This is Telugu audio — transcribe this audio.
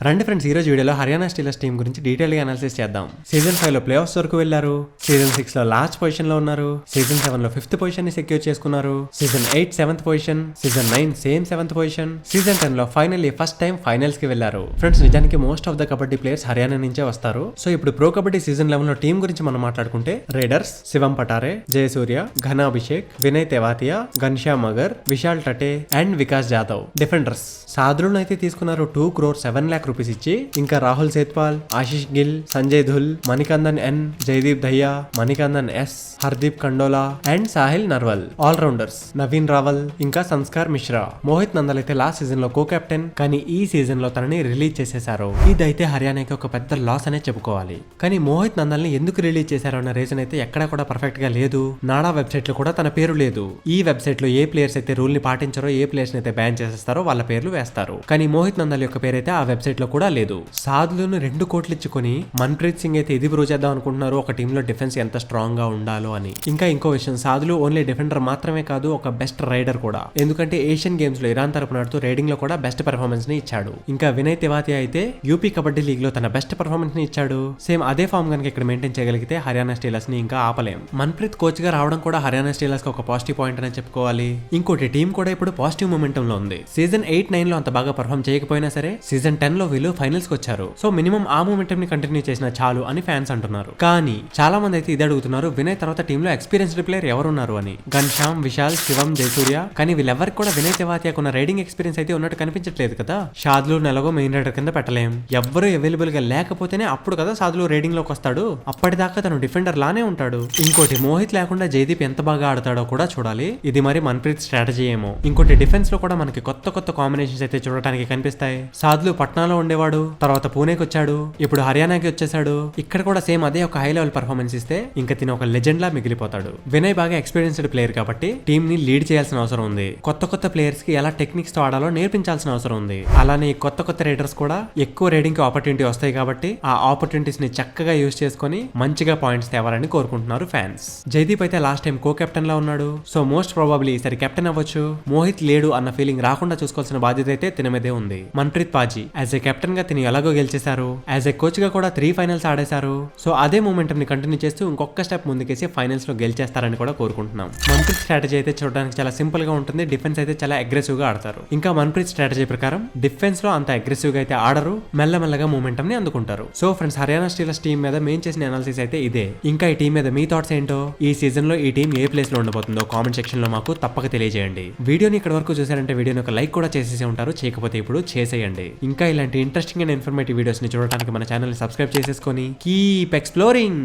రండి ఫ్రెండ్స్, ఈ రోజు వీడియోలో హర్యానా స్టీలర్స్ టీం గురించి డీటెయిల్ గా అనాలిసిస్ చేద్దాం. సీజన్ 5 లో ప్లే ఆఫ్స్ వరకు వెళ్లారు. సీజన్ 6 లో లాస్ట్ పొజిషన్ లో ఉన్నారు. సీజన్ 7 లో 5th పొజిషన్ ని సెక్యూర్ చేసుకున్నారు. Season 8 7th position. Season 9 same 7th position. Season 10 లో ఫైనల్లీ ఫస్ట్ టైం ఫైనల్స్ కి వెళ్లారు. ఫ్రెండ్స్, నిజానికి most of the kabaddi players Haryana నుంచే వస్తారు. సో ఇప్పుడు ప్రో కబడ్డీ సీజన్ 11 లో టీం గురించి మనం మాట్లాడుకుంటే రైడర్స్ శివం పటారే, జయసూర్య, ఘనాభిషేక్, వినయ్ తెవాతియా, ఘన్శ్యామ్ మగర్, విశాల్ టటే అండ్ వికాస్ జాదవ్. డిఫెండర్స్ సాద్రులను అయితే తీసుకున్నారు 2 crore 7 lakh రూపీస్ ఇచ్చి. ఇంకా Rahul Sethpal, Ashish Gill, Sanjay Dhull, Manikandan N, Jaydeep Dahiya, Manikandan S, Hardeep Kandola and Sahil Narwal. All rounders Naveen Rawal, ఇంకా సంస్కార్ మిశ్రా. మోహిత్ నందల్ అయితే లాస్ట్ సీజన్ లో కో కెప్టెన్, కానీ ఈ సీజన్ లో తనని రిలీజ్ చేసేశారు. ఇదైతే హర్యానాకి ఒక పెద్ద లాస్ అనే చెప్పుకోవాలి. కానీ మోహిత్ నందల్ ని ఎందుకు రిలీజ్ చేశారు అన్న రీజన్ అయితే ఎక్కడా కూడా పర్ఫెక్ట్ గా లేదు. నాడా వెబ్సైట్ లో కూడా తన పేరు లేదు. ఈ వెబ్సైట్ లో ఏ ప్లేయర్స్ అయితే రూల్ ని పాటించారో, ఏ ప్లేయర్స్ అయితే బ్యాన్ చేసేస్తారో వాళ్ళ పేర్లు వేస్తారు. కానీ మోహిత్ నందల్ యొక్క పేరైతే ఆ వెబ్సైట్ లో కూడా లేదు. సాధులను 2 కోట్లు ఇచ్చుకొని మన్ప్రీత్ సింగ్ అయితే ఇది ప్రూవ్ చేద్దాం అనుకుంటున్నారు ఒక టీమ్ లో డిఫెన్స్ ఎంత స్ట్రాంగ్ గా ఉండాలో అని. ఇంకా ఇంకో విషయం, సాధులు ఓన్లీ డిఫెండర్ మాత్రమే కాదు, ఒక బెస్ట్ రైడర్ కూడా. ఎందుకంటే ఏషియన్ గేమ్స్ లో ఇరాన్ తరపున ఆడుతూ రైడింగ్ లో కూడా బెస్ట్ పెర్ఫార్మెన్స్ ని ఇచ్చాడు. ఇంకా వినయ్ తెవాతియా అయితే యూపీ కబడ్డీ లీగ్ లో తన బెస్ట్ పెర్ఫార్మెన్స్ ని ఇచ్చాడు. సేమ్ అదే ఫామ్ కనుక ఇక్కడ మెయింటైన్ చేయగలిగితే హర్యానా స్టీలర్స్ ని ఇంకా ఆపలేం. మన్ప్రీత్ కోచ్ గా రావడం కూడా హర్యానా స్టీలర్స్ కి ఒక పాజిటివ్ పాయింట్ అని చెప్పుకోవాలి. ఇంకోటి, టీం కూడా ఇప్పుడు పాజిటివ్ మొమెంటం లో ఉంది. సీజన్ 8-9 లో అంత బాగా పర్ఫార్మ్ చేయకపోయినా సరే సీజన్ 10 లో వీళ్ళు ఫైనల్స్ కి వచ్చారు. సో మినిమం ఆ మూమెంటం ని కంటిన్యూ చేసిన చాలు అని ఫ్యాన్స్ అంటున్నారు. కానీ చాలా మంది అయితే ఇది అడుగుతున్నారు, వినయ్ తర్వాత టీమ్ లో ఎక్స్పీరియన్స్డ్ ప్లేయర్ ఎవరున్నారు అని. ఘన్శ్యామ్, విశాల్, శివం, జయసూర్య. కానీ వీళ్ళెవరికి కూడా వినయ్ తెవాతియాకు ఉన్న రైడింగ్ ఎక్స్పీరియన్స్ అయితే ఉన్నట్టు కనిపించట్లేదు కదా. షాద్లు నెలగో మెయిన్ రైడర్ కింద పెట్టలేం. ఎవ్వరూ అవైలబుల్ గా లేకపోతేనే అప్పుడు కదా సాధులు రైడింగ్ లోకి వస్తాడు. అప్పటిదాకా తను డిఫెండర్ లానే ఉంటాడు. ఇంకోటి, మోహిత్ లేకుండా జయదీప్ ఎంత బాగా ఆడతాడో కూడా చూడాలి. ఇది మరి మన్ప్రీత్ స్ట్రాటజీ ఏమో. ఇంకోటి, డిఫెన్స్ లో కూడా మనకి కొత్త కొత్త కాంబినేషన్స్ అయితే చూడటానికి కనిపిస్తాయి. సాధులు పట్నాలో ఉండేవాడు, తర్వాత పూణేకి వచ్చాడు, ఇప్పుడు హర్యానాకి వచ్చేసాడు. ఇక్కడ కూడా సేమ్ అదే ఒక హై లెవెల్ పర్ఫార్మెన్స్ ఇస్తే ఇంకా తిన ఒక లెజెండ్ లా మిగిలిపోతాడు. వినయ్ బాగా ఎక్స్పీరియన్స్డ్ ప్లేయర్ కాబట్టి టీమ్ ని లీడ్ చేయాల్సిన అవసరం ఉంది. కొత్త కొత్త ప్లేయర్స్ కి ఎలా టెక్నిక్స్ తో ఆడాలో నేర్పించాల్సిన అవసరం ఉంది. అలానే కొత్త కొత్త రైడర్స్ కూడా ఎక్కువ రైడింగ్ కి ఆపర్చునిటీ వస్తాయి కాబట్టి ఆ ఆపర్చునిటీస్ ని చక్కగా యూజ్ చేసుకుని మంచిగా పాయింట్స్ తేవాలని కోరుకుంటున్నారు ఫ్యాన్స్. జయదీప్ అయితే లాస్ట్ టైం కో కెప్టెన్ లా ఉన్నాడు. సో మోస్ట్ ప్రాబబ్లీ ఈసారి కెప్టెన్ అవ్వచ్చు. మోహిత్ లేడు అన్న ఫీలింగ్ రాకుండా చూసుకోవాల్సిన బాధ్యత అయితే తిన మీదే ఉంది. మన్ప్రీత్ పాజీ యాజ్ ఏ కెప్టెన్ గా తిని ఎలాగో గెలిచేశారు. యాజ్ ఏ కోచ్ గా కూడా 3 ఫైనల్స్ ఆడేశారు. సో అదే మూమెంటం ని కంటిన్యూ చేస్తూ ఇంకొక స్టెప్ ముందుకేసి ఫైనల్స్ లో గెలిచేస్తారని కూడా కోరుకుంటున్నాం. మన్ప్రీత్ స్ట్రాటజీ అయితే చూడడానికి చాలా సింపుల్ గా ఉంటుంది. డిఫెన్స్ అయితే చాలా అగ్రెసివ్ గా ఆడతారు. ఇంకా మన్ప్రీత్ స్ట్రాటజీ ప్రకారం డిఫెన్స్ లో అంత అగ్రెసివ్ గా అయితే ఆడరు, మెల్లమెల్లగా మూమెంటం ని అందుకుంటారు. So friends, Haryana Steelers team మీద మేము చేసిన అనాలిసిస్ అయితే ఇదే. ఇంకా ఈ టీం మీద మీ థాట్స్ ఏంటో, ఈ సీజన్ లో ఈ టీం ఏ ప్లేస్ లో ఉండబోతుందో కామెంట్ సెక్షన్ లో మాకు తప్పక తెలియజేయండి. వీడియోని ఇక్కడ వరకు చూసారంటే వీడియోని ఒక లైక్ కూడా చేసేసి ఉంటారు. చేయకపోతే ఇప్పుడు చేసేయండి. ఇంకా ఇలాంటి ఇంట్రెస్టింగ్ అండ్ ఇన్ఫర్మేటివ్ వీడియోస్ ని చూడడానికి మన ఛానల్ ని సబ్స్క్రైబ్ చేసేసుకొని కీప్ ఎక్స్ప్లోరింగ్.